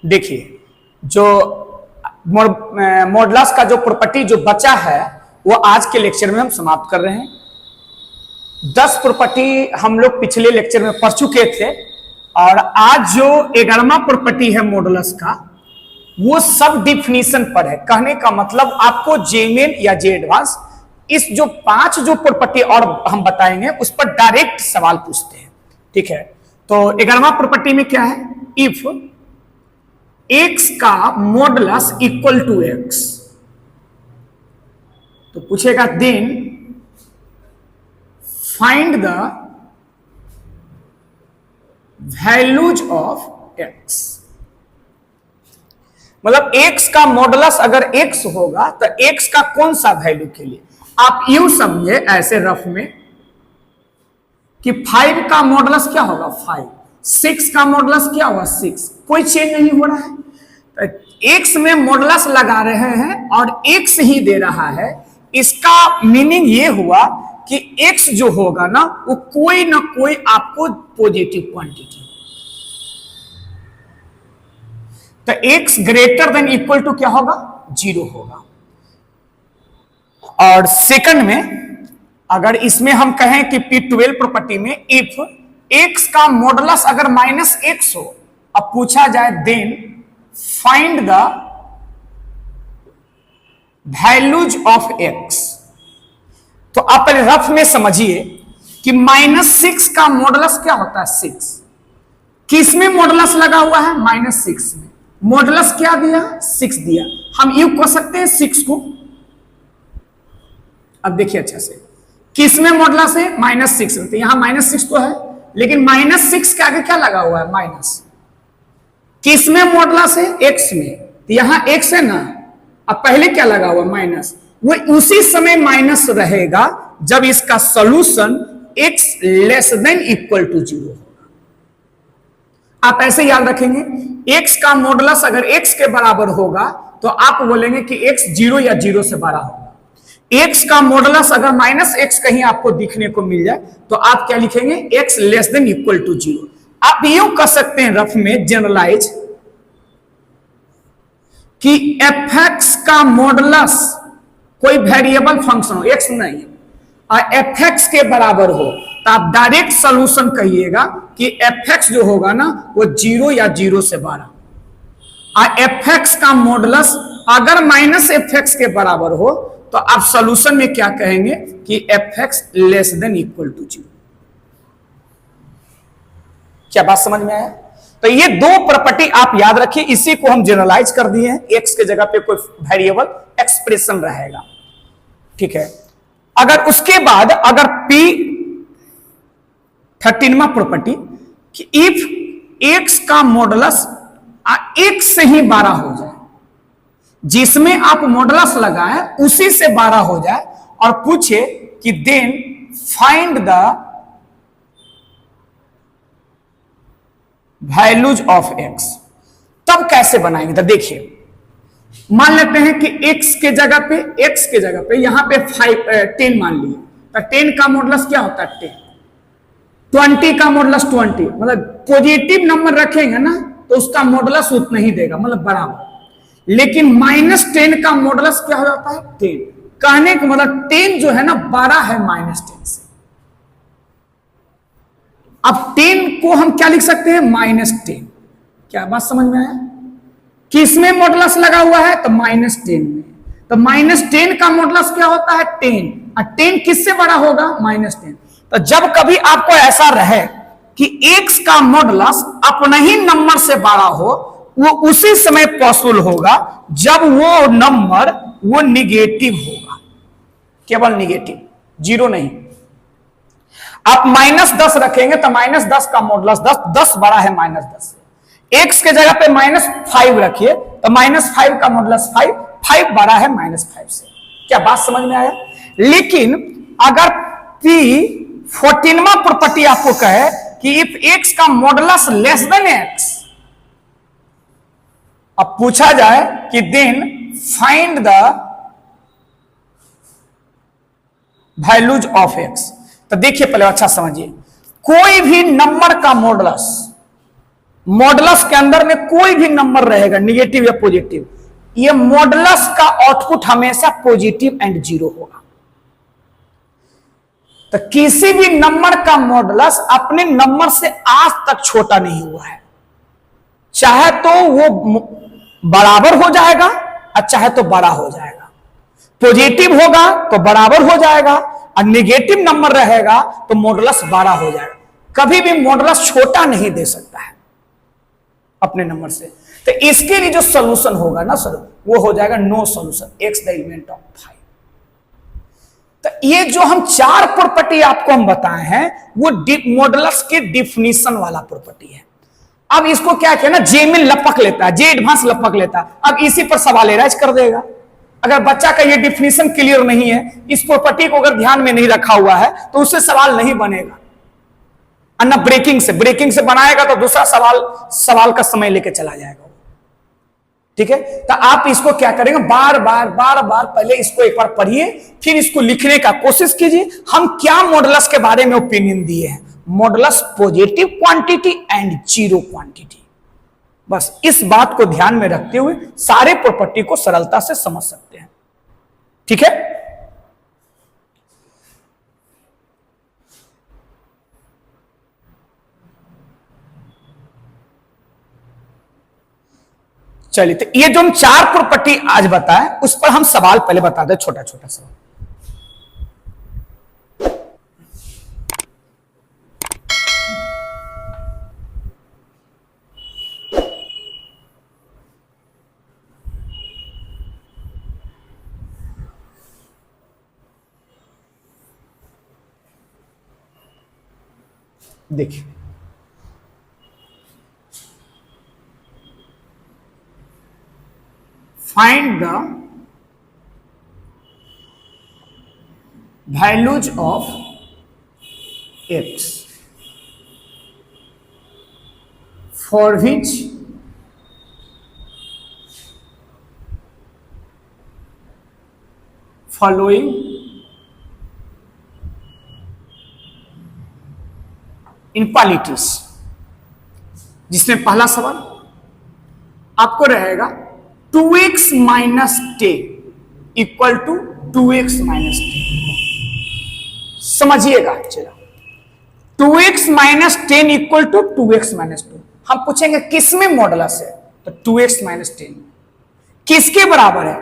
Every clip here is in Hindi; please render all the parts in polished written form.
देखिए, जो मॉडुलस का जो प्रॉपर्टी जो बचा है वो आज के लेक्चर में हम समाप्त कर रहे हैं। 10 प्रॉपर्टी हम लोग पिछले लेक्चर में पढ़ चुके थे और आज जो 11वां प्रॉपर्टी है मॉडुलस का, वो सब डिफिनीशन पर है। कहने का मतलब आपको जेमेन या जे एडवांस इस जो 5 जो प्रॉपर्टी और हम बताएंगे उस पर डायरेक्ट सवाल पूछते हैं। ठीक है, तो 11वां प्रॉपर्टी में क्या है, इफ x का मॉडुलस इक्वल टू x, तो पूछेगा then find the values of x। मतलब x का मॉडुलस अगर x होगा तो x का कौन सा वैल्यू के लिए, आप यूं समझे ऐसे रफ में कि 5 का मॉडुलस क्या होगा 5, 6 का मॉडुलस क्या होगा 6, कोई चेंज नहीं हो रहा है। तो x में मॉडुलस लगा रहे हैं और x ही दे रहा है, इसका मीनिंग ये हुआ कि x जो होगा ना वो कोई ना कोई आपको पॉजिटिव क्वांटिटी, तो x greater than equal to क्या होगा 0 होगा। और सेकंड में अगर इसमें हम कहें कि P12 प्रॉपर्टी में इफ x का मॉडुलस अगर -x हो, अब पूछा जाए then find the values of x, तो आप पहले रफ में समझिए कि -6 का मॉडुलस क्या होता है 6, किस में मॉडुलस लगा हुआ है -6 में, मॉडुलस क्या दिया 6 दिया। हम यू कह सकते हैं 6 को, अब देखिए अच्छा से किस में मॉडुलस है -6 में, तो यहां -6 तो है लेकिन -6 के आगे क्या लगा हुआ है माइनस, किस में मॉडुलस है x में, तो यहां x है ना, अब पहले क्या लगा हुआ माइनस, वो उसी समय माइनस रहेगा जब इसका solution x less than equal to 0 होगा। आप ऐसे याद रखेंगे x का मॉडुलस अगर x के बराबर होगा तो आप बोलेंगे कि x 0 या 0 से बड़ा होगा। x का मॉडुलस अगर -x कहीं आपको दिखने को मिल जाए तो आप क्या लिखेंगे x less than equal to 0। आप यूं कर सकते हैं रफ में जनरलाइज कि fx का मॉडुलस कोई वेरिएबल फंक्शन हो, x नहीं और fx के बराबर हो, तो आप डायरेक्ट सॉल्यूशन कहिएगा कि fx जो होगा ना वो 0 या 0 से बड़ा, और fx का मॉडुलस अगर -fx के बराबर हो तो आप सॉल्यूशन में क्या कहेंगे कि fx less than equal to 0। क्या बात समझ में आया? तो ये 2 प्रॉपर्टी आप याद रखिए, इसी को हम जनरलाइज कर दिए हैं, x के जगह पे कोई वेरिएबल एक्सप्रेशन रहेगा। ठीक है, अगर उसके बाद अगर P13वां प्रॉपर्टी कि इफ x का मॉडुलस x से ही 12 हो जाए, जिसमें आप मॉडुलस लगाएं उसी से 12 हो जाए, और पूछे कि then find the values of x, तब कैसे बनाएंगे, तो देखिए मान लेते हैं कि x के जगह पे यहां पे 10 मान लिए, तो 10 का मॉडुलस क्या होता है 10, 20 का मॉडुलस 20, मतलब पॉजिटिव नंबर रखेंगे ना तो उसका मॉडुलस उतना ही देगा, मतलब बराबर। लेकिन -10 का मॉडुलस क्या हो जाता है 10, कहने का मतलब 10 जो है ना 12 है -10 से। अब 10 को हम क्या लिख सकते हैं -10, क्या बात समझ में आया? किसमें मॉडुलस लगा हुआ है तो -10 में, तो -10 का मॉडुलस क्या होता है 10, और 10 किससे बड़ा होगा -10। तो जब कभी आपको ऐसा रहे कि x का मॉडुलस अपने ही नंबर से बड़ा हो, वो उसी समय पॉसिबल होगा जब वो नंबर वो निगेटिव होगा, केवल निगेटिव, 0 नहीं। आप -10 रखेंगे तो -10 का मॉडुलस 10 बड़ा है -10 से, x के जगह पे -5 रखिए तो -5 का मॉडुलस 5 बड़ा है -5 से। क्या बात समझ में आया? लेकिन अगर P14वां प्रॉपर्टी आपको कहे कि इफ x का मॉडुलस लेस देन x, अब पूछा जाए कि then find the values of x, तो देखिए पहले अच्छा समझिए, कोई भी नंबर का मॉडुलस मॉडुलस के अंदर में कोई भी नंबर रहेगा निगेटिव या पॉजिटिव, ये मॉडुलस का आउटपुट हमेशा पॉजिटिव एंड जीरो होगा। तो किसी भी नंबर का मॉडुलस अपने नंबर से आज तक छोटा नहीं हुआ है, चाहे तो वो बराबर हो जाएगा और चाहे तो बड़ा हो जाएगा। पॉजिटिव होगा तो बराबर हो जाएगा और नेगेटिव नंबर रहेगा तो मॉडुलस बड़ा हो जाएगा। कभी भी मॉडुलस छोटा नहीं दे सकता है अपने नंबर से। तो इसके लिए जो सॉल्यूशन होगा ना सर, वो हो जाएगा no solution, x the element of 5। तो ये जो हम 4 प्रॉपर्टी आपको हम बताए हैं वो मॉडुलस के डिफिनीशन वाला प्रॉपर्टी है। अब इसको क्या कहना, जे में लपक लेता है, जे एडवांस लपक लेता है। अब इसी पर सवाल एराइज कर देगा। अगर बच्चा का ये डिफिनीशन क्लियर नहीं है, इस प्रॉपर्टी को अगर ध्यान में नहीं रखा हुआ है तो उससे सवाल नहीं बनेगा। अन्ना ब्रेकिंग से बनाएगा तो दूसरा सवाल का समय लेके चला जाएगा। ठीक है, तो आप इसको क्या करेंगे, बार बार पहले इसको एक बार पढ़िए, फिर इसको लिखने का कोशिश कीजिए। हम क्या मॉडुलस के बारे में ओपिनियन दिए हैं, modulus positive quantity and zero quantity. बस इस बात को ध्यान में रखते हुए सारे प्रॉपर्टी को सरलता से समझ सकते हैं। ठीक है, चलिए, तो ये जो हम 4 प्रॉपर्टी आज बताए उस पर हम सवाल पहले बता दें, छोटा छोटा सवाल। देखिए, find the values of x for which following inequalities। जिसमें पहला सवाल आपको रहेगा 2x minus 10 equal to 2x minus 10। समझिएगा, चलो 2x minus 10 equal to 2x minus 2। हम पूछेंगे किसमें मॉडुलस है, तो 2x माइनस 10 किसके बराबर है,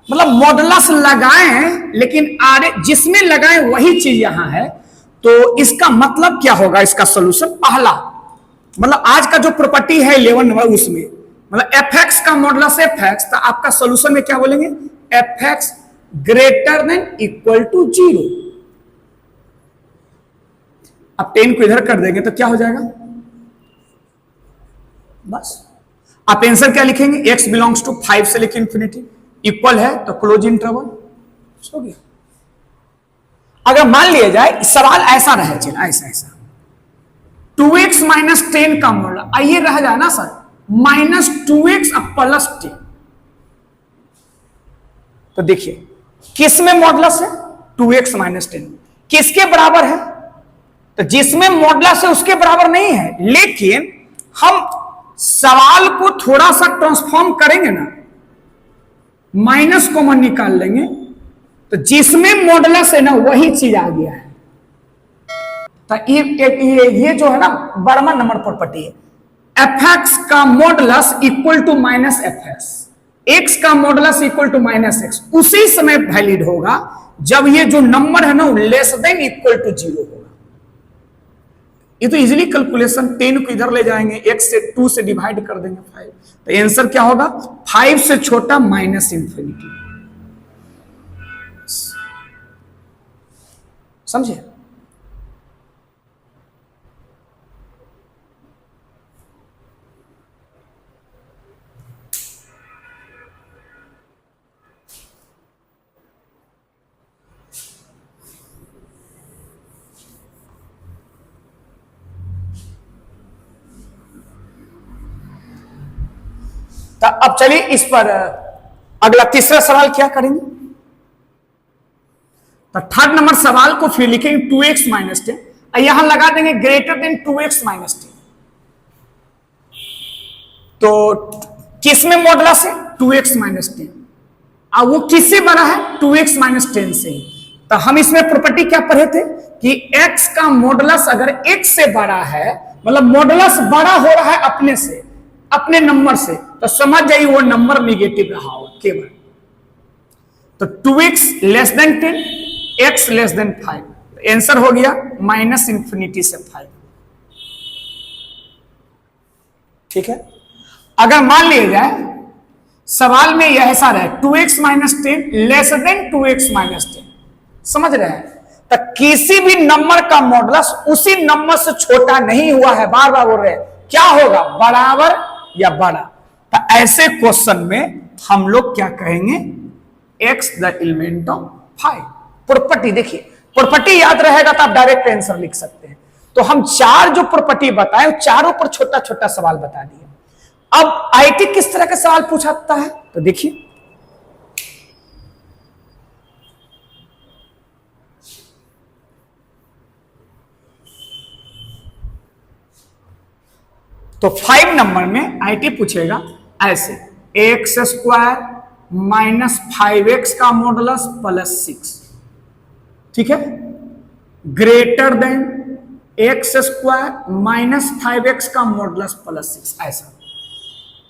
मतलब मॉडुलस लगाएं लेकिन आरे जिसमें लगाएं वही चीज यहां है। तो इसका मतलब क्या होगा, इसका सॉल्यूशन पहला, मतलब आज का जो प्रॉपर्टी है 11 नंबर, उसमें मतलब fx का मॉडुलस fx, तो आपका सॉल्यूशन में क्या बोलेंगे, fx greater than equal to 0। अब 10 को इधर कर देंगे तो क्या हो जाएगा, बस आप आंसर क्या लिखेंगे, x बिलोंग्स टू 5 से लेकर इंफिनिटी, इक्वल है तो क्लोज इंटरवल हो गया। अगर मान लिया जाए सवाल ऐसा रहे, चल ऐसा 2x माइनस 10 का मॉडुलस, आइए रह जाए ना सर माइनस 2x अब प्लस 10। तो देखिए किसमें मॉडुलस है, 2x माइनस 10 किसके बराबर है, तो जिसमें मॉडुलस है उसके बराबर नहीं है। लेकिन हम सवाल को थोड़ा सा ट्रांसफॉर्म करेंगे ना, माइनस कॉमन निकाल लेंगे, तो जिसमें मॉडुलस है ना वही चीज आ गया है। तो ये जो है ना बर्मन नंबर प्रॉपर्टी है, fx का modulus equal to minus fs, x का modulus equal to minus x, उसी समय वैलिड होगा जब ये जो नंबर है ना लेस देन इक्वल टू 0 होगा। ये तो इजीली कैलकुलेशन, 10 को इधर ले जाएंगे, x से 2 से डिवाइड कर देंगे 5, तो आंसर क्या होगा, 5 से छोटा माइनस इंफिनिटी। समझे, तो अब चलिए इस पर अगला तीसरा सवाल क्या करेंगे। तो थर्ड नंबर सवाल को फिर लिखेंगे 2x माइनस 10, यहां लगा देंगे ग्रेटर देन 2x माइनस 10। तो किस में मॉडुलस है 2x माइनस 10, अब वो किससे बड़ा है 2x माइनस 10 से। तो हम इसमें प्रॉपर्टी क्या पढ़े थे कि x का मॉडुलस अगर x से बड़ा है, मतलब मॉडुलस बड़ा हो रहा है अपने से, अपने नंबर से, तो समझ जाइए वो नंबर निगेटिव रहा होगा केवल। तो 2x less than 10, x less then 5, answer हो गया माइनस इंफिनिटी से 5। ठीक है, अगर मान लिया जाए सवाल में यह ऐसा रहे 2x minus 10 less than 2x minus 10, समझ रहे हैं, तो किसी भी नंबर का मॉडुलस उसी नंबर से छोटा नहीं हुआ है, बार बार बोल रहे हैं, क्या होगा बराबर या बड़ा। तो ऐसे क्वेश्चन में हम लोग क्या कहेंगे, x the element of 5। Property देखिए, प्रॉपर्टी याद रहेगा तो आप डायरेक्ट आंसर लिख सकते हैं। तो हम चार जो प्रॉपर्टी बताए चारों पर छोटा छोटा सवाल बता दिए। अब आईटी किस तरह का सवाल पूछाता है तो देखिए, तो 5 नंबर में आईटी पूछेगा ऐसे, एक्स स्क्वायर माइनस 5x का मॉडुलस प्लस 6, ठीक है, greater than x square minus 5x का मॉडुलस प्लस 6, ऐसा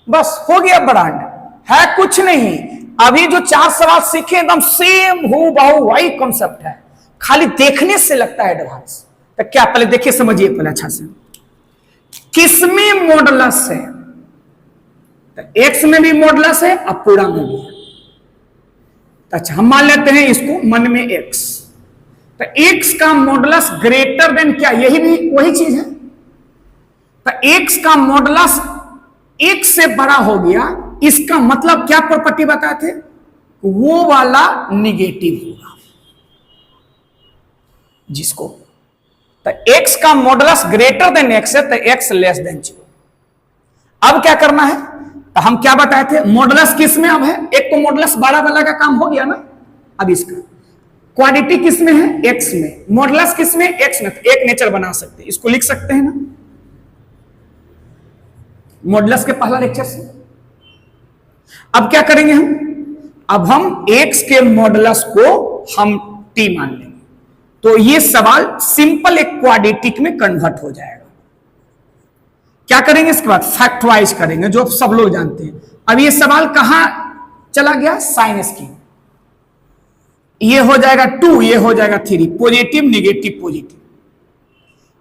बस हो गया ब्रांड, है कुछ नहीं। अभी जो चार सवाल सीखे एकदम सेम हूँ बहु वही कॉन्सेप्ट है, खाली देखने से लगता है एडवांस। तो क्या पहले देखिए समझिए पहले अच्छा से, किसमें मॉडुलस है, तो एक्स में भी मॉडुलस है और पूरा में भी है। तो अच्छा हम मान लेते हैं इसको मन में एक्स, तो एक्स का मॉडुलस ग्रेटर देन क्या, यही भी वही चीज है। तो एक्स का मॉडुलस एक से बड़ा हो गया, इसका मतलब क्या प्रॉपर्टी बताए थे, वो वाला निगेटिव होगा जिसको, तो x का मॉडुलस ग्रेटर देन x है तो x लेस देन 0। अब क्या करना है, तो हम क्या बताए थे मॉडुलस किस में अब है, एक तो मॉडुलस बड़ा वाला का काम हो गया ना। अब इसका क्वांटिटी किस में है, x में, मॉडुलस किस में, x में, तो एक नेचर बना सकते हैं, इसको लिख सकते हैं ना मॉडुलस के पहला लेक्चर से। अब क्या करेंगे अब हम x के मॉडुलस को हम t मान लेंगे, तो ये सवाल सिंपल एक क्वाड्रेटिक में कन्वर्ट हो जाएगा। क्या करेंगे इसके बाद फैक्टराइज करेंगे, जो सब लोग जानते हैं। अब ये सवाल कहां चला गया, साइन स्कीम, ये हो जाएगा 2, ये हो जाएगा 3, पॉजिटिव निगेटिव पॉजिटिव।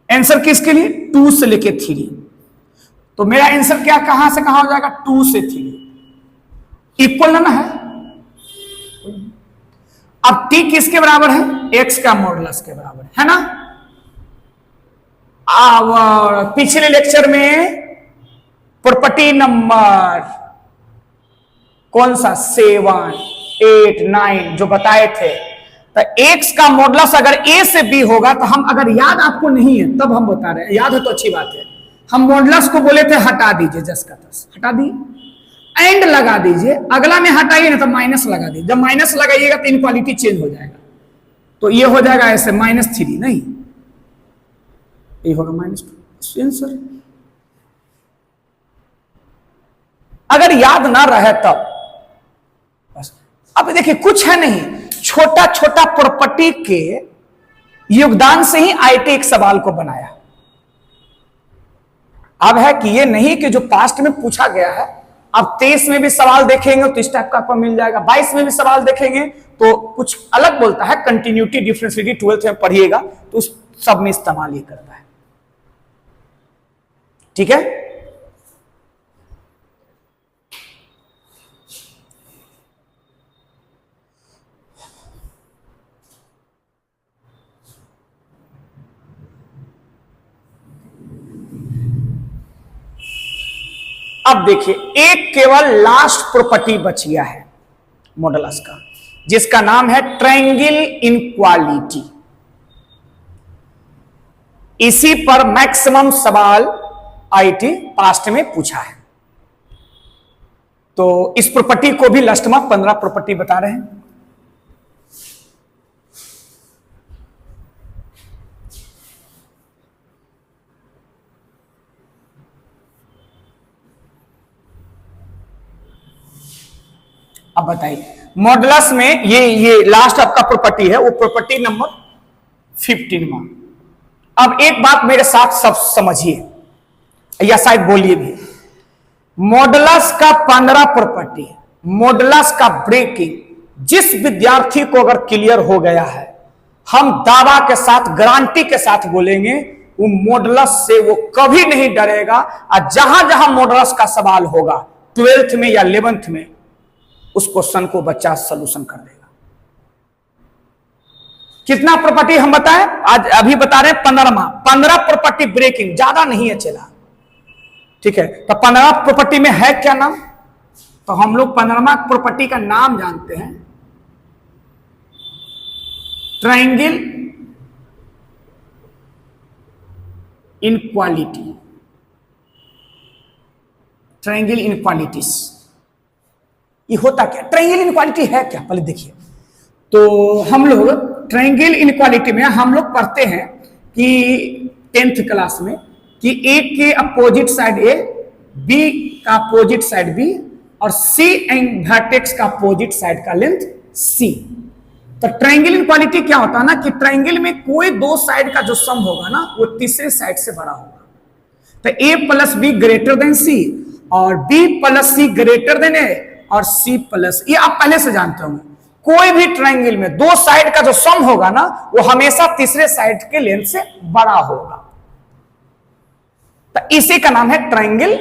आंसर किसके लिए 2 से लेके 3, तो मेरा आंसर क्या कहां से कहां हो जाएगा 2 से 3, इक्वल ना है। अब t किसके बराबर है, x का मॉडुलस के बराबर है ना। अब पिछले लेक्चर में प्रॉपर्टी नंबर कौन सा 7, 8, 9 जो बताए थे, तो x का मॉडुलस अगर a से b होगा, तो हम अगर याद आपको नहीं है तब हम बता रहे हैं, याद है तो अच्छी बात है। हम मॉडुलस को बोले थे हटा दीजिए, जस का तस हटा दिए, एंड लगा दीजिए, अगला में हटाइए ना तो माइनस लगा दीजिए, जब माइनस लगाइएगा तो इनक्वालिटी चेंज हो जाएगा, तो ये हो जाएगा ऐसे -3, नहीं ये होगा -2 आंसर। अगर याद ना रहे तब बस। अब देखिए कुछ है नहीं, छोटा छोटा प्रॉपर्टी के योगदान से ही आईटी एक सवाल को बनाया। अब है कि ये नहीं कि जो पास्ट में पूछा गया है, अब 23 में भी सवाल देखेंगे तो इस टाइप का आपको मिल जाएगा, 22 में भी सवाल देखेंगे तो कुछ अलग बोलता है, कंटिन्यूटी डिफरेंशिएटी 12th में पढ़िएगा तो उस सब में इस्तेमाल ये करता है, ठीक है। अब देखिए एक केवल लास्ट प्रॉपर्टी बच गया है मॉडुलस का, जिसका नाम है ट्रायंगल इनक्वालिटी। इसी पर मैक्सिमम सवाल आईटी पास्ट में पूछा है, तो इस प्रॉपर्टी को भी लास्ट में 15 प्रॉपर्टी बता रहे हैं। अब बताइए मॉडुलस में ये लास्ट आपका प्रॉपर्टी है, वो प्रॉपर्टी नंबर 15वां। अब एक बात मेरे साथ सब समझिए या शायद बोलिए भी, मॉडुलस का 15 प्रॉपर्टी, मॉडुलस का ब्रेकिंग जिस विद्यार्थी को अगर क्लियर हो गया है, हम दावा के साथ गारंटी के साथ बोलेंगे वो मॉडुलस से वो कभी नहीं डरेगा। और जहां जहां मॉडुलस का सवाल होगा 12th में या 11th में, उस क्वेश्चन को बच्चा सॉल्यूशन कर देगा। कितना प्रॉपर्टी हम बताएं, आज अभी बता रहे हैं 15 प्रॉपर्टी ब्रेकिंग, ज्यादा नहीं है चला, ठीक है। तो 15 प्रॉपर्टी में है क्या नाम, तो हम लोग 15वां प्रॉपर्टी का नाम जानते हैं, ट्रायंगल इनक्वालिटी, ट्रायंगल इनक्वालिटीज। ये होता क्या, ट्रायंगल इनक्वालिटी है क्या, पहले देखिए। तो हम लोग ट्रायंगल इनक्वालिटी में हम लोग पढ़ते हैं कि 10th क्लास में कि ए के अपोजिट साइड ए, बी का अपोजिट साइड बी और सी एंड वर्टेक्स का अपोजिट साइड का लेंथ सी। तो ट्रायंगल इनक्वालिटी क्या होता है ना कि ट्रायंगल में कोई दो साइड का जो सम होगा ना वो तीसरे साइड से बड़ा होगा। तो ए प्लस बी ग्रेटर देन सी और बी प्लस सी ग्रेटर देन ए और सी प्लस, ये आप पहले से जानते होंगे, कोई भी ट्रायंगल में दो साइड का जो सम होगा ना वो हमेशा तीसरे साइड के लेंथ से बड़ा होगा। तो इसी का नाम है ट्रायंगल,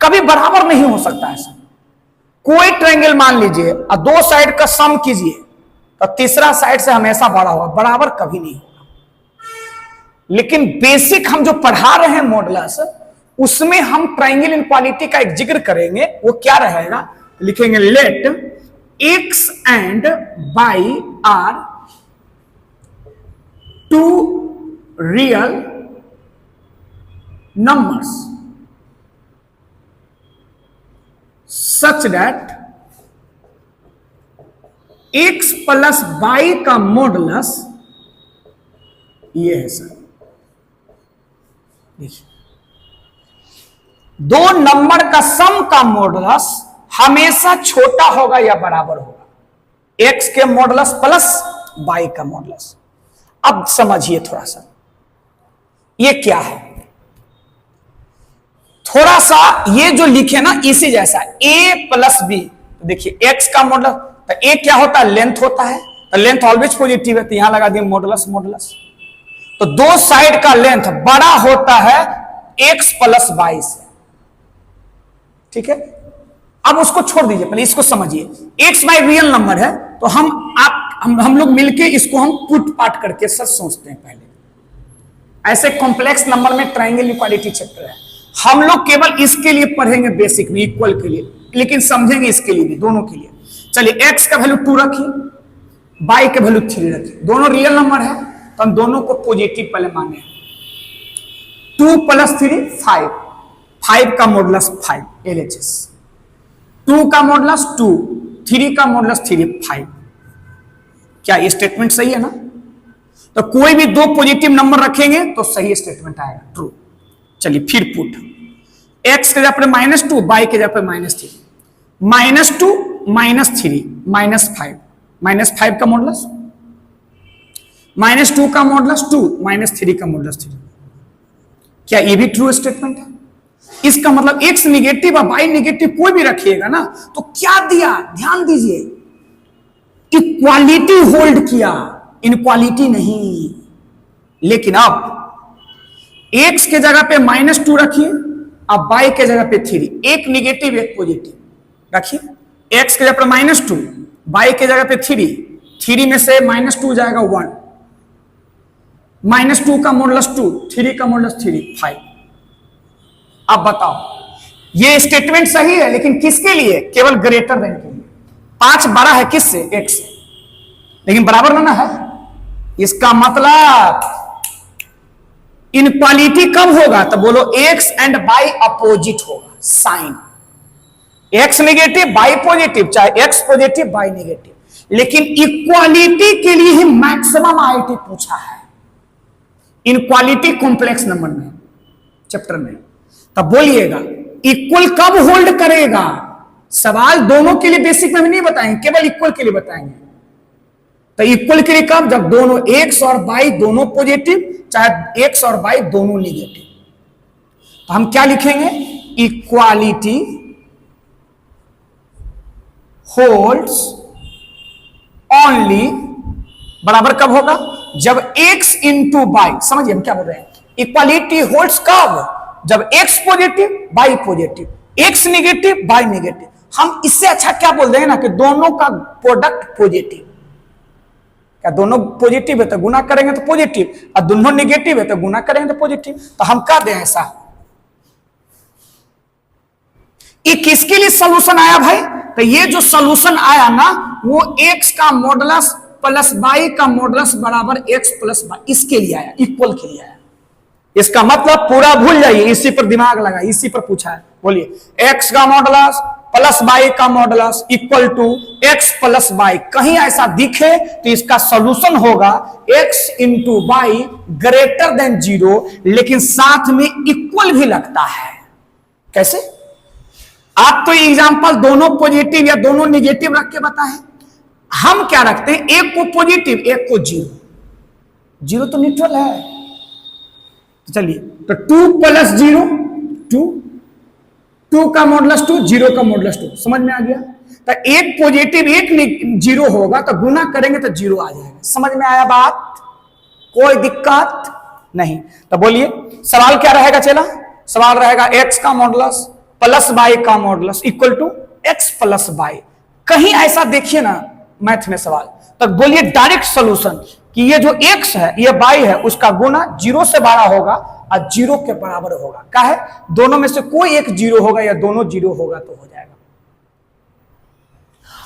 कभी बराबर नहीं हो सकता ऐसा। कोई ट्रायंगल मान लीजिए और दो साइड का सम कीजिए तो तीसरा साइड से हमेशा बड़ा होगा, बराबर कभी नहीं होगा। लेकिन बेसिक हम जो पढ़ा रहे हैं मॉडुलस, उसमें हम ट्रायंगल इनक्वालिटी का एक जिक्र करेंगे। वो क्या रहेगा, लिखेंगे let x and y are two real numbers such that x plus y का मॉडुलस ये है सर। देखिए दो नंबर का सम का मॉडुलस हमेशा छोटा होगा या बराबर होगा x के मॉडुलस प्लस y का मॉडुलस। अब समझिए थोड़ा सा ये क्या है, थोड़ा सा ये जो लिखे ना इसी जैसा a प्लस बी। देखिए x का मॉडुलस, तो a क्या होता है, लेंथ होता है, तो लेंथ ऑलवेज पॉजिटिव है, तो यहां लगा दिए मॉडुलस मॉडुलस। तो दो साइड का लेंथ बड़ा होता है x प्लस y से, ठीक है। अब उसको छोड़ दीजिए, पहले इसको समझिए। x y रियल नंबर है, तो हम लोग मिलके इसको हम पुट पार्ट करके सर सोचते हैं। पहले ऐसे कॉम्प्लेक्स नंबर में ट्रायंगल इक्वालिटी चैप्टर है, हम लोग केवल इसके लिए पढ़ेंगे बेसिक में, इक्वल के लिए, लेकिन समझेंगे इसके लिए भी, दोनों के लिए। चलिए x का वैल्यू 2 रखिए, y का वैल्यू 3 रखिए, दोनों रियल नंबर है, तो हम दोनों को पॉजिटिव पहले माने। 2 प्लस 3 5, 5 का मॉडुलस 5 LHS, 2 का मॉडुलस 2, 3 का मॉडुलस 3 5। क्या ये स्टेटमेंट सही है ना? तो कोई भी दो पॉजिटिव नंबर रखेंगे तो सही स्टेटमेंट आएगा, ट्रू। चलिए फिर पुट, x के जगह पर -2, y के जगह पर -3, -2 -3 -5, -5 का मॉडुलस, -2 का मॉडुलस 2, -3 का मॉडुलस 3। क्या ये भी ट्रू स्टेटमेंट है? इसका मतलब x निगेटिव और y निगेटिव कोई भी रखिएगा ना, तो क्या दिया, ध्यान दीजिए, इक्वालिटी होल्ड किया, इनक्वालिटी नहीं। लेकिन अब x के जगह पे -2 रखिए और y के जगह पे 3, एक निगेटिव एक पॉजिटिव रखिए। x के जगह पे -2, y के जगह पे 3 में से -2 जाएगा 1, -2 का मॉडुलस 2, 3 का मॉडुलस 3 5। अब बताओ ये स्टेटमेंट सही है, लेकिन किसके लिए, केवल ग्रेटर देन के लिए। 5 बड़ा है किससे, x से, लेकिन बराबर ना है। इसका मतलब इनक्वालिटी कब होगा, तो बोलो x एंड y अपोजिट होगा, sign x negative y positive, चाहे x पॉजिटिव y नेगेटिव। लेकिन इक्वालिटी के लिए ही मैक्सिमम आईटी पूछा है, इनक्वालिटी कॉम्प्लेक्स नंबर में चैप्टर में। तब बोलिएगा इक्वल कब होल्ड करेगा, सवाल दोनों के लिए बेसिक में नहीं बताएंगे, केवल इक्वल के लिए बताएंगे। तो इक्वल के लिए कब? जब दोनों एक्स और वाई दोनों पॉजिटिव, चाहे एक्स और वाई दोनों निगेटिव। तो हम क्या लिखेंगे? इक्वालिटी होल्ड्स ओनली, बराबर कब होगा? जब x इंटू वाई, समझिए हम क्या बोल रहे हैं, इक्वालिटी होल्ड्स कब? जब x positive y positive, x negative y negative. हम इससे अच्छा क्या बोल रहे हैं ना कि दोनों का प्रोडक्ट पॉजिटिव। क्या दोनों पॉजिटिव है तो गुना करेंगे तो पॉजिटिव, और दोनों निगेटिव है तो गुना करेंगे तो पॉजिटिव। तो हम कर दें ऐसा। ये किसके लिए सॉल्यूशन आया भाई? तो ये जो सॉल्यूशन आया ना, वो x का मॉडुलस प्लस y का मॉडुलस बराबर x प्लस y, इसके लिए आया, इक्वल के लिए आया। इसका मतलब पूरा भूल जाइए, इसी पर दिमाग लगा, इसी पर पूछा है। बोलिए, x का मॉडुलस प्लस y का modulus equal to x plus y। कहीं ऐसा दिखे तो इसका सॉल्यूशन होगा x into y greater than 0, लेकिन साथ में इक्वल भी लगता है। कैसे? आप तो एग्जांपल दोनों पॉजिटिव या दोनों निगेटिव रख के बताएं। हम क्या रखते हैं? एक को पॉजिटिव, एक को जीरो। जीरो तो न्यूट्रल है। तो चलिए, तो 2 प्लस 0 2, 2 का मॉडुलस 2, 0 का मॉडुलस 2। समझ में आ गया? तो एक पॉजिटिव एक जीरो होगा तो गुना करेंगे तो 0 आ जाएगा। समझ में आया बात? कोई दिक्कत नहीं। तो बोलिए, सवाल क्या रहेगा चला? सवाल रहेगा x का मॉडुलस प्लस y का modulus equal to x plus y। कहीं ऐसा देखिए ना मैथ में सवाल, तो बोलिए डायरेक्ट सॉल्यूशन कि ये जो x है ये y है, उसका गुना 0 से बड़ा होगा और 0 के बराबर होगा। क्या है? दोनों में से कोई एक 0 होगा या दोनों 0 होगा तो हो जाएगा।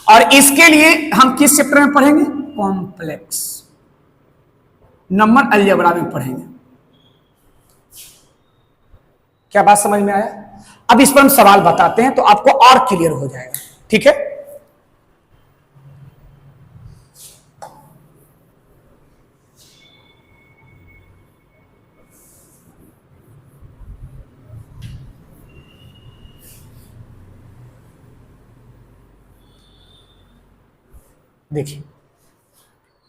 और इसके लिए हम किस चैप्टर में पढ़ेंगे? कॉम्प्लेक्स नंबर अलजेब्रा में पढ़ेंगे। क्या बात समझ में आया? अब इस पर हम सवाल बताते हैं तो आपको और क्लियर हो जाएगा। ठीक है? देखिए,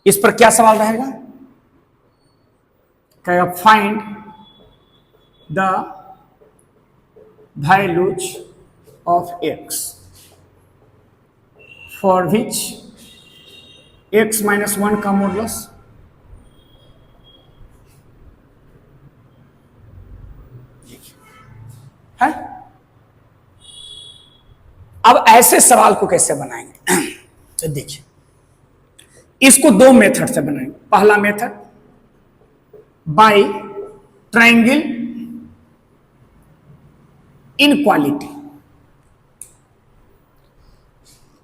इस पर क्या सवाल रहेगा? कहेगा find the values of x for which x minus 1 का मॉडुलस है। अब ऐसे सवाल को कैसे बनाएंगे? तो देखिए, इसको दो मेथड से बनाएंगे। पहला मेथड बाय ट्रायंगल इनक्वालिटी।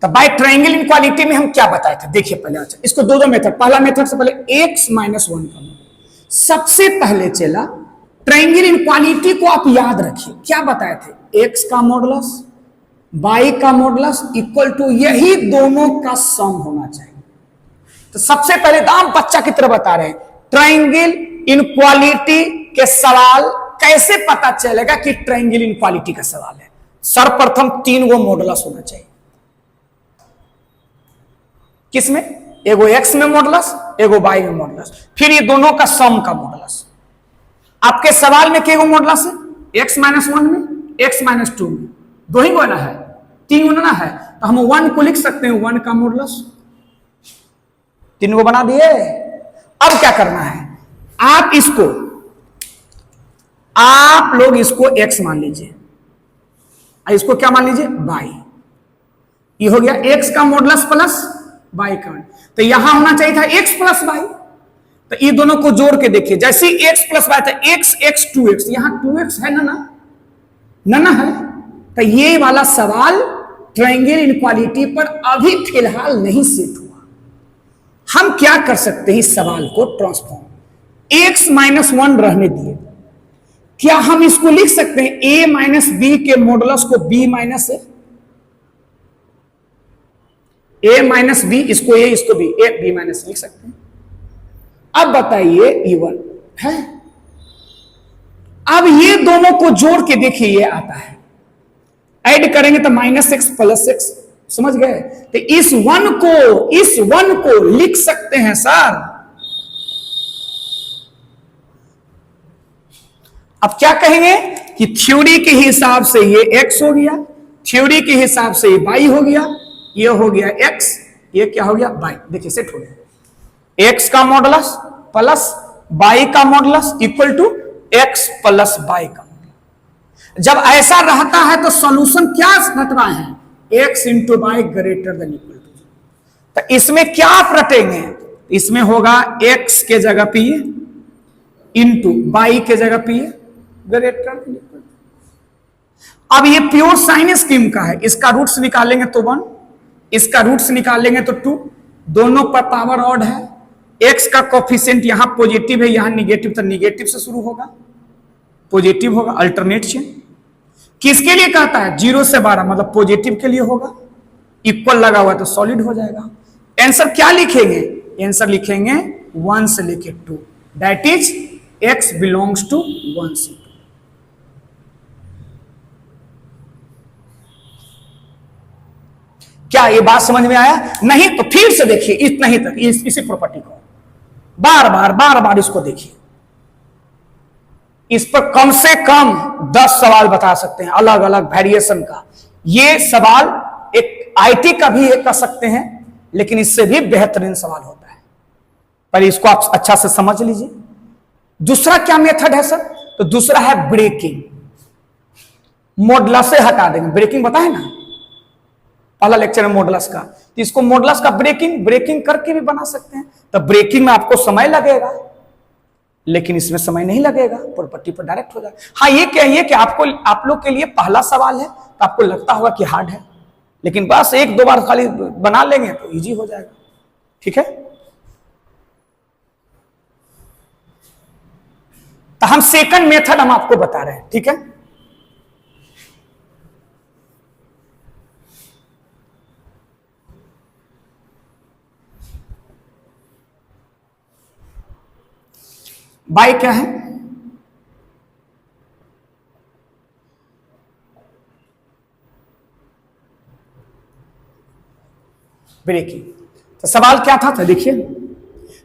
तो बाय ट्रायंगल इनक्वालिटी में हम क्या बताए थे? देखिए पहले, अच्छा इसको दो मेथड। पहला मेथड से पहले x माइनस 1 का मॉडुलस। सबसे पहले चला ट्रायंगल इनक्वालिटी को आप याद रखिए। क्या बताए थे? x का मॉडुलस y का मॉडुलस इक्वल टू यही दोनों का सम होना चाहिए। तो सबसे पहले तो हम बच्चा की तरह बता रहे हैं, ट्रायंगल इनक्वालिटी के सवाल कैसे पता चलेगा कि ट्रायंगल इनक्वालिटी का सवाल है? सर्वप्रथम 3 गो मॉडुलस होना चाहिए। किसमें? एगो x में मॉडुलस, एगो y में मॉडुलस, फिर ये दोनों का सम का मॉडुलस। आपके सवाल में केगो मॉडुलस है? x माइनस 1 में, x माइनस 2 में। दो ही गुना है, 3 गुना है, तो हम 1 को लिख सकते हैं 1 का मॉडुलस। 3 को बना दिए। अब क्या करना है? आप लोग इसको x मान लीजिए, इसको क्या मान लीजिए? y। ये हो गया x का मॉडुलस प्लस y का। तो यहां होना चाहिए था x प्लस y। तो ये दोनों को जोड़ के देखिए, जैसे x प्लस y था x x 2x, यहां 2x है ना है। तो ये वाला सवाल ट्रायंगल इनक्वालिटी पर अभी फिलहाल नहीं सेट हुआ। हम क्या कर सकते हैं? इस सवाल को ट्रांसफॉर्म, x माइनस 1 रहने दिए। क्या हम इसको लिख सकते हैं a माइनस बी के मॉडुलस को b minus a minus B, इसको a इसको b, a b माइनस लिख सकते हैं। अब बताइए इवन है। अब ये दोनों को जोड़ के देखिए, ये आता है ऐड करेंगे तो -x + x, समझ गए? तो इस वन को लिख सकते हैं सर। अब क्या कहेंगे कि थ्योरी के हिसाब से ये x हो गया, थ्योरी के हिसाब से ये y हो गया, ये हो गया x, ये क्या हो गया y। देखिए सेट हो गया, x का मॉडुलस प्लस y का modulus equal to x plus y का मॉडुलस। जब ऐसा रहता है तो सॉल्यूशन क्या रटना है, x into y greater than equal to. तो इसमें क्या आप रटेंगे, इसमें होगा x के जगह p इंटू y के जगह p greater than equal to. अब ये प्योर साइन स्कीम का है, इसका रूट्स निकालेंगे तो 1, इसका रूट्स निकालेंगे तो 2, दोनों पर पावर ऑड है। x का कोफिशिएंट यहां पॉजिटिव है, यहां निगेटिव, तो निगेटिव से शुरू होगा, पॉजिटिव होगा, अल्टरनेट चेन। किसके लिए कहता है, 0 से 12, मतलब पॉजिटिव के लिए होगा, इक्वल लगा हुआ तो सॉलिड हो जाएगा। आंसर क्या लिखेंगे, आंसर लिखेंगे 1 से लेके 2, that is x belongs to 1 से 2। क्या ये बात समझ में आया? नहीं तो फिर से देखिए, इतना ही तक इसी प्रॉपर्टी को बार बार इसको देखिए। इस पर कम से कम 10 सवाल बता सकते हैं अलग अलग वेरिएशन का। ये सवाल एक आईटी का भी कर सकते हैं, लेकिन इससे भी बेहतरीन सवाल होता है, पर इसको आप अच्छा से समझ लीजिए। दूसरा क्या मेथड है सर, तो दूसरा है ब्रेकिंग। मॉडुलस से हटा देंगे, ब्रेकिंग बताए ना पहला लेक्चर में मॉडुलस का, तो इसको मॉडुलस का ब्रेकिंग करके भी बना सकते हैं। तो ब्रेकिंग में आपको समय लगेगा, लेकिन इसमें समय नहीं लगेगा, प्रॉपर्टी पर डायरेक्ट हो जाएगा। हाँ ये कहिए कि आप लोग के लिए पहला सवाल है तो आपको लगता होगा कि हार्ड है, लेकिन बस 1-2 बार खाली बना लेंगे तो इजी हो जाएगा, ठीक है। तो हम सेकंड मेथड हम आपको बता रहे हैं, ठीक है। बाई क्या है, ब्रेकिंग। तो सवाल क्या था, देखिए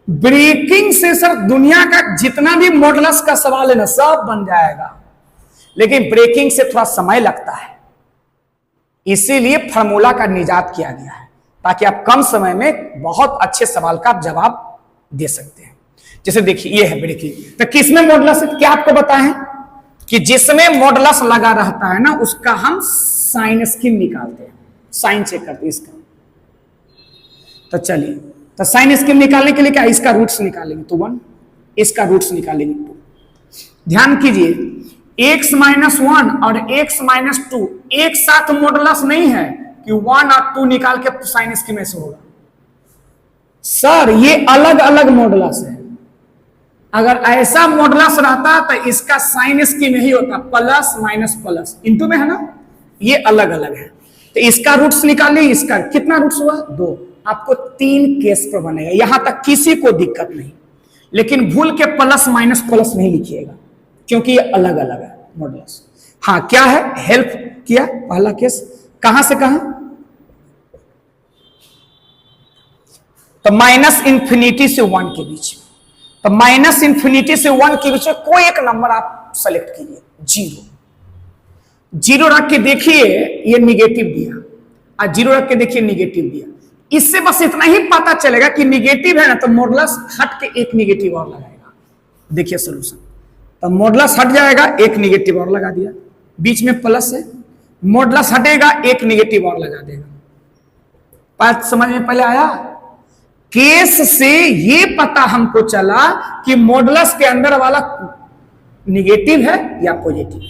ब्रेकिंग से सर दुनिया का जितना भी मॉडुलस का सवाल है ना सब बन जाएगा, लेकिन ब्रेकिंग से थोड़ा समय लगता है, इसीलिए फार्मूला का निजात किया गया है, ताकि आप कम समय में बहुत अच्छे सवाल का जवाब दे सकते हैं। जैसे देखिए ये है ब्रेकिंग, तो किसमें मॉडुलस है, क्या आपको बताएं कि जिसमें मॉडुलस लगा रहता है ना उसका हम साइन स्कीम निकालते हैं, साइन चेक करते हैं इसका। तो चलिए, तो साइन स्कीम निकालने के लिए क्या, इसका रूट्स निकालेंगे तो 1, इसका रूट्स निकालेंगे 2। ध्यान कीजिए x - 1 और x - 2 एक साथ मॉडुलस नहीं है कि 1 और 2 निकाल के साइन स्कीम ऐसे होगा सर, ये अलग अलग मॉडुलस है। अगर ऐसा मॉडुलस रहता तो इसका साइन स्कीम यही होता, प्लस माइनस प्लस, इंटू में है ना, ये अलग अलग है। तो इसका रूट्स निकालिए, इसका कितना रूट्स हुआ 2, आपको 3 केस पर बनेगा, यहां तक किसी को दिक्कत नहीं, लेकिन भूल के प्लस माइनस प्लस नहीं लिखिएगा क्योंकि ये अलग अलग है मॉडुलस। हाँ क्या है, हेल्प किया पहला केस, कहां से कहां, तो -∞ से 1 के बीच। तो -∞ से 1 के बीच में कोई एक नंबर आप सेलेक्ट कीजिए, 0 रख के देखिए ये निगेटिव दिया, और 0 रख के देखिए निगेटिव दिया। इससे बस इतना ही पता चलेगा कि निगेटिव है ना, तो मॉडुलस हट के एक निगेटिव और लगाएगा। देखिए सॉल्यूशन, तो मॉडुलस हट जाएगा, एक निगेटिव और लगा दिया, बीच में प्लस है, मॉडुलस हटेगा, एक निगेटिव और लगा देगा। बात समझ में पहले आया? केस से ये पता हमको चला कि मॉडुलस के अंदर वाला निगेटिव है या पॉजिटिव।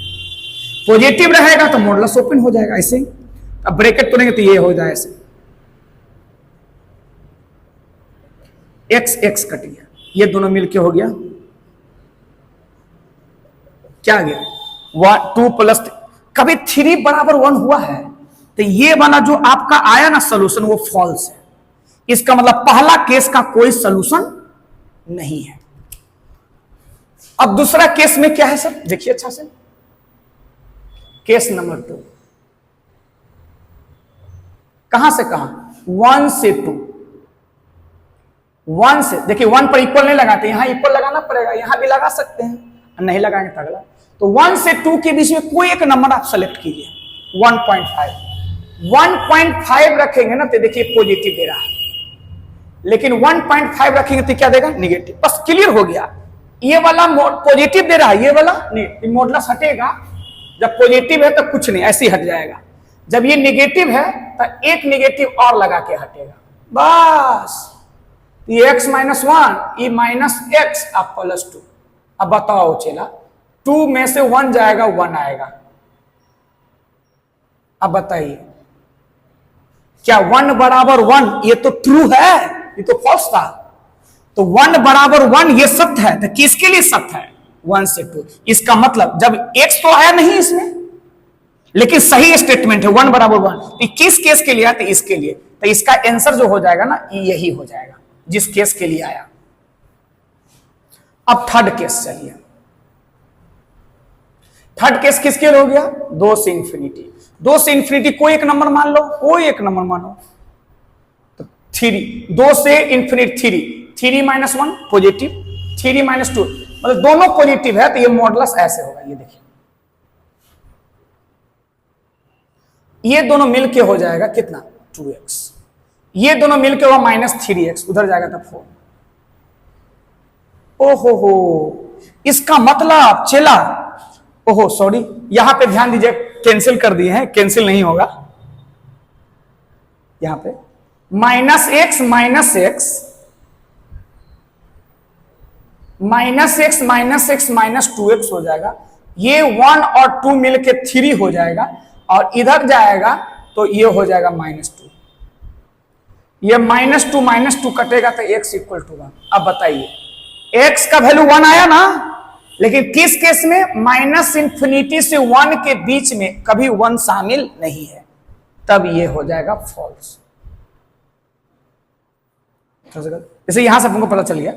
पॉजिटिव रहेगा तो मॉडुलस ओपन हो जाएगा ऐसे ही। अब ब्रैकेट तोड़ेंगे तो ये हो जाए ऐसे, x कट गया, ये दोनों मिलके हो गया, क्या आ गया 2 + 3। कभी 3 = 1 हुआ है तो ये वाला जो आपका आया ना सोल्यूशन वो फॉल्स है, इसका मतलब पहला केस का कोई सोल्यूशन नहीं है। अब दूसरा केस में क्या है सर, देखिए अच्छा से, केस नंबर 2। कहां से कहां, 1 से 2, 1 से, देखिए 1 पर इक्वल नहीं लगाते, यहां इक्वल लगाना पड़ेगा, यहां भी लगा सकते हैं, नहीं लगाएंगे तो अगला। तो 1 से 2 के बीच में कोई एक नंबर आप सेलेक्ट कीजिए, 1.5, 1.5 रखेंगे ना तो देखिए पॉजिटिव दे रहा है, लेकिन 1.5 रखेंगे तो क्या देगा, निगेटिव। बस क्लियर हो गया, ये वाला पॉजिटिव दे रहा है, ये वाला नहीं, मॉडुलस हटेगा। जब पॉजिटिव है तो कुछ नहीं, ऐसे ही हट जाएगा। जब ये निगेटिव है तो एक निगेटिव और लगा के हटेगा, बस। ये x माइनस 1, ये माइनस एक्स, आप +2। अब बताओ चला, 2 में से 1 जाएगा, 1 आएगा। अब बताइए, क्या 1 बराबर 1 ये तो ट्रू है, ये तो फॉल्स था। तो 1 बराबर 1 ये सत्य है, तो किसके लिए सत्य है, 1 से 2। इसका मतलब जब x तो आया नहीं इसमें, लेकिन सही स्टेटमेंट है 1 बराबर 1, तो किस केस के लिए आया, तो इसके लिए। तो इसका आंसर जो हो जाएगा ना, यही हो जाएगा जिस केस के लिए आया। अब थर्ड केस चलिए, थर्ड केस किसके लिए हो गया, 2 से इंफिनिटी। 2 से इंफिनिटी कोई एक नंबर मान लो, कोई एक नंबर मानो, तो 3, 2 से इंफिनिटी 3 माइनस 1 पॉजिटिव, 3 माइनस 2, मतलब दोनों पॉजिटिव है, तो ये मॉडुलस ऐसे होगा, ये देखिए, ये दोनों मिलके हो जाएगा कितना, 2x, ये दोनों मिलके होगा -3x, उधर जाएगा तब 4। ओहो हो, इसका मतलब चला, ओहो सॉरी, यहां पे ध्यान दीजिए, कैंसिल कर दिए हैं, कैंसिल नहीं होगा यहां पे, -x minus x minus 2x हो जाएगा, ये 1 और 2 मिलके 3 हो जाएगा, और इधर जाएगा तो ये हो जाएगा -2, ये -2 कटेगा तो x इक्वल टू 1। अब बताइए, x का वैल्यू 1 आया ना, लेकिन किस केस में, -इंफिनिटी से 1 के बीच में कभी 1 शामिल नहीं है, तब ये हो जाएगा फॉल्स। जैसे यहां से हमको पता चल गया।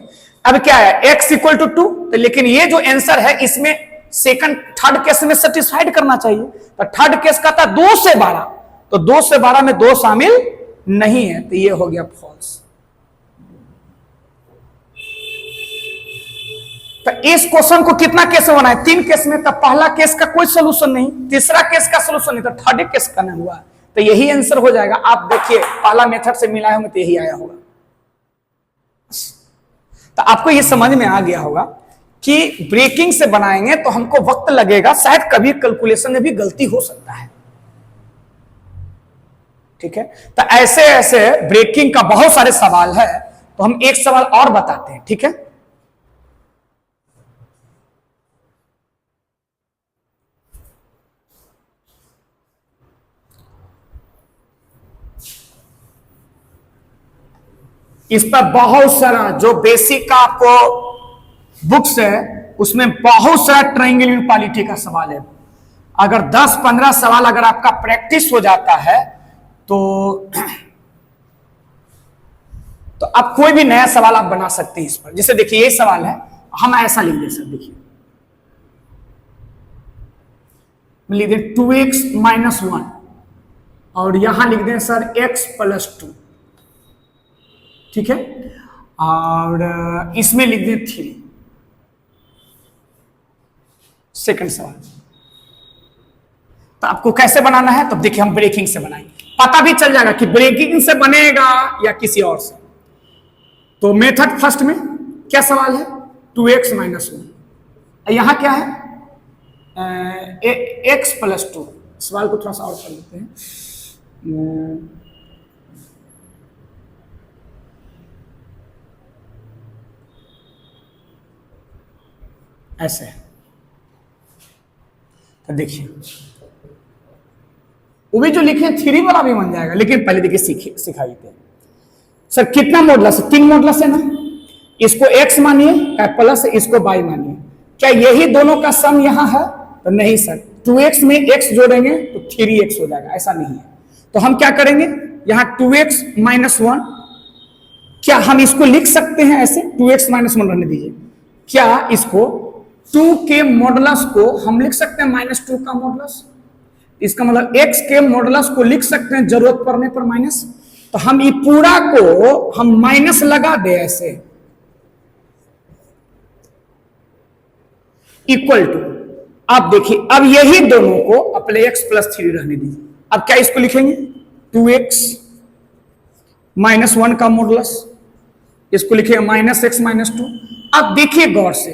अब क्या है, x इक्वल टू 2, तो लेकिन ये जो आंसर है इसमें सेकंड थर्ड केस में सेटिस्फाइड करना चाहिए। तो थर्ड केस का था 2 से 12, तो 2 से 12 में 2 शामिल नहीं है, तो ये हो गया फॉल्स। तो इस क्वेश्चन को कितना केस में बनाए, 3 केस में। तो पहला केस का कोई सोल्यूशन नहीं, तीसरा केस का सोल्यूशन नहीं, तो थर्ड केस का नहीं हुआ, तो यही आंसर हो जाएगा। आप देखिए पहला मेथड से मिलाए होंगे तो यही आया होगा। तो आपको ये समझ में आ गया होगा कि ब्रेकिंग से बनाएंगे तो हमको वक्त लगेगा, शायद कभी कैलकुलेशन में भी गलती हो सकता है, ठीक है। तो ऐसे ऐसे ब्रेकिंग का बहुत सारे सवाल है, तो हम एक सवाल और बताते हैं, ठीक है। इस पर बहुत सारा जो बेसिक का आपको बुक्स है उसमें बहुत सारा ट्रायंगल इनइक्वालिटी का सवाल है। अगर 10-15 सवाल अगर आपका प्रैक्टिस हो जाता है तो आप कोई भी नया सवाल आप बना सकते हैं इस पर। जैसे देखिए ये सवाल है, हम ऐसा लिख दें सर, देखिए लिख दें 2x माइनस 1 और यहां लिख दें सर x प्लस 2, ठीक है, और इसमें लिख दें 3। सेकंड सवाल, तो आपको कैसे बनाना है, तो देखिए हम ब्रेकिंग से बनाएंगे, पता भी चल जाएगा कि ब्रेकिंग से बनेगा या किसी और से। तो मेथड फर्स्ट में क्या सवाल है, 2x माइनस 1, यहां क्या है x प्लस 2। सवाल को थोड़ा सा और कर लेते हैं। ऐसे तो देखिए वो भी जो लिखे 3 वाला भी बन जाएगा, लेकिन पहले देखिए सिखा देते हैं। सर कितना मॉडुलस है, 3 मॉडुलस है ना, इसको x मानिए प्लस इसको y मानिए, क्या यही दोनों का सम यहां है, तो नहीं सर, 2x में x जोड़ेंगे तो 3x हो जाएगा, ऐसा नहीं है। तो हम क्या करेंगे, यहां 2x माइनस 1, क्या हम इसको लिख सकते हैं ऐसे, 2x माइनस 1 रहने दीजिए, क्या इसको 2 के मॉडुलस को हम लिख सकते हैं -2 का मॉडुलस, इसका मतलब x के मॉडुलस को लिख सकते हैं जरूरत पड़ने पर माइनस। तो हम ये पूरा को हम माइनस लगा दे ऐसे, इक्वल टू, अब देखिए अब यही दोनों को अपने x + 3 रहने दीजिए। अब क्या इसको लिखेंगे 2x -1 का मॉडुलस, इसको लिखेंगे -x - 2। अब देखिए गौर से,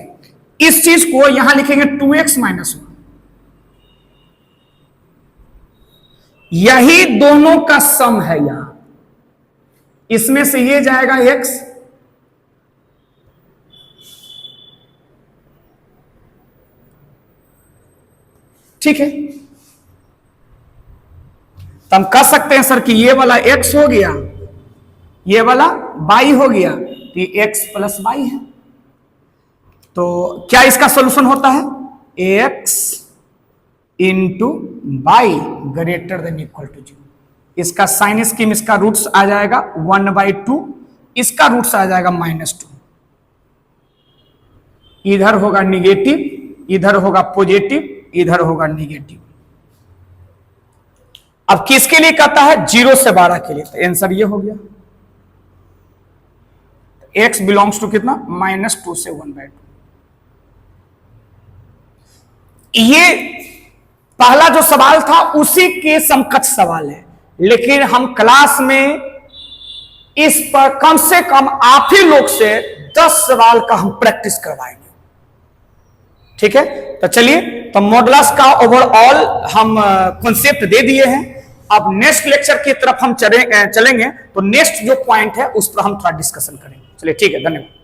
इस चीज को यहां लिखेंगे 2x - 1, यही दोनों का सम है। यहां इसमें से ये जाएगा x, ठीक है। तो हम कह सकते हैं सर कि ये वाला x हो गया, ये वाला y हो गया, तो ये x + y है। तो क्या इसका सॉल्यूशन होता है x × y > 0। इसका साइन स्कीम, इसका रूट्स आ जाएगा 1/2, इसका रूट्स आ जाएगा -2। इधर होगा निगेटिव, इधर होगा पॉजिटिव, इधर होगा निगेटिव। अब किसके लिए कहता है 0 से 12 के लिए, तो आंसर ये हो गया x बिलोंग्स टू कितना -2 से 1/2। ये पहला जो सवाल था उसी के समकक्ष सवाल है, लेकिन हम क्लास में इस पर कम से कम आप ही लोग से 10 सवाल का हम प्रैक्टिस करवाएंगे, ठीक है। तो चलिए, तो मॉडुलस का ओवरऑल हम कॉन्सेप्ट दे दिए हैं। अब नेक्स्ट लेक्चर की तरफ हम चलेंगे, तो नेक्स्ट जो पॉइंट है उस पर हम थोड़ा डिस्कशन करेंगे। चलिए ठीक है, धन्यवाद।